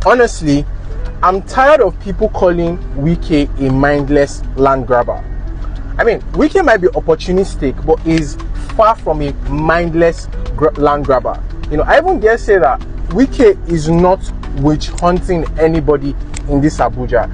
Honestly, I'm tired of people calling Wike a mindless land grabber. I mean, Wike might be opportunistic, but is far from a mindless land grabber. I even dare say that Wike is not witch hunting anybody in this Abuja.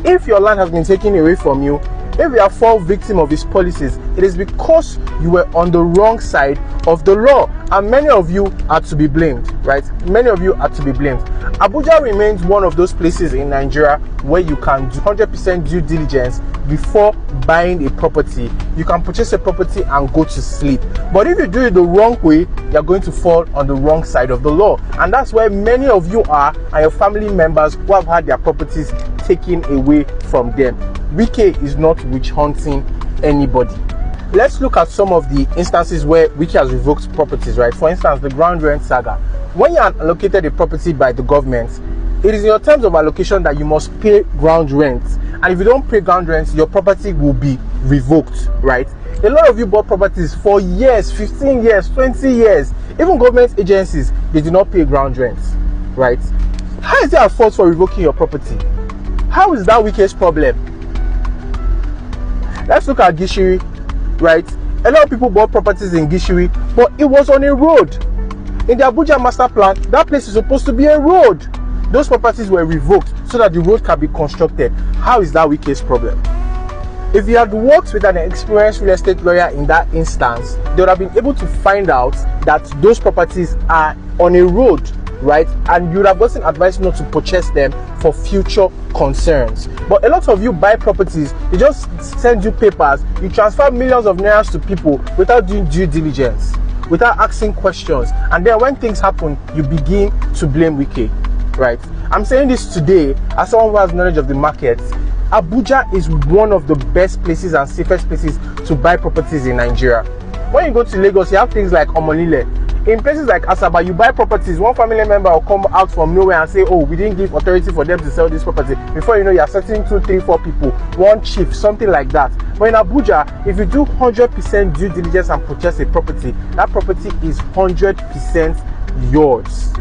If your land has been taken away from you, if you are fall victim of his policies, it is because you were on the wrong side of the law, and many of you are to be blamed, right? Many of you are to be blamed. Abuja remains one of those places in Nigeria where you can do 100% due diligence before buying a property. You can purchase a property and go to sleep. But if you do it the wrong way, you're going to fall on the wrong side of the law. And that's where many of you are, and your family members who have had their properties taken away from them. Wike is not witch hunting anybody. Let's look at some of the instances where Wike has revoked properties, right? For instance, the ground rent saga. When you are allocated a property by the government, it is in your terms of allocation that you must pay ground rent. And if you don't pay ground rent, your property will be revoked, right? A lot of you bought properties for years, 15 years, 20 years. Even government agencies, they do not pay ground rent, right? How is there a fault for revoking your property? How is that Wike's problem? Let's look at Gishiri, right? A lot of people bought properties in Gishiri, but it was on a road. In the Abuja master plan, that place is supposed to be a road. Those properties were revoked so that the road can be constructed. How is that Wike's problem? If you had worked with an experienced real estate lawyer in that instance, they would have been able to find out that those properties are on a road, right? And you would have gotten advice not to purchase them for future concerns. But a lot of you buy properties, they just send you papers, you transfer millions of naira to people without doing due diligence, without asking questions, and then when things happen, you begin to blame Wike, right? I'm saying this today as someone who has knowledge of the market. Abuja is one of the best places and safest places to buy properties in Nigeria. When you go to Lagos, you have things like Omolile. In places like Asaba, you buy properties, one family member will come out from nowhere and say, oh, we didn't give authority for them to sell this property. Before you know, you're setting 2, 3, 4 people, one chief, something like that. But in Abuja, if you do 100% due diligence and purchase a property, that property is 100% yours.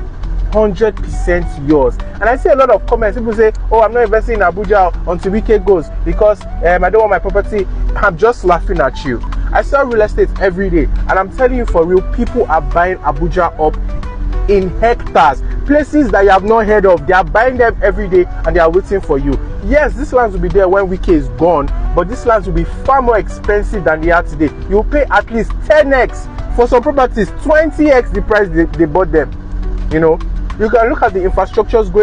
100% yours. And I see a lot of comments. People say, oh, I'm not investing in Abuja until Wike goes because I don't want my property. I'm just laughing at you. I sell real estate every day, and I'm telling you for real, people are buying Abuja up in hectares, places that you have not heard of. They are buying them every day and they are waiting for you. Yes, these lands will be there when Wike is gone, but these lands will be far more expensive than they are today. You will pay at least 10x for some properties, 20x the price they bought them. You can look at the infrastructures going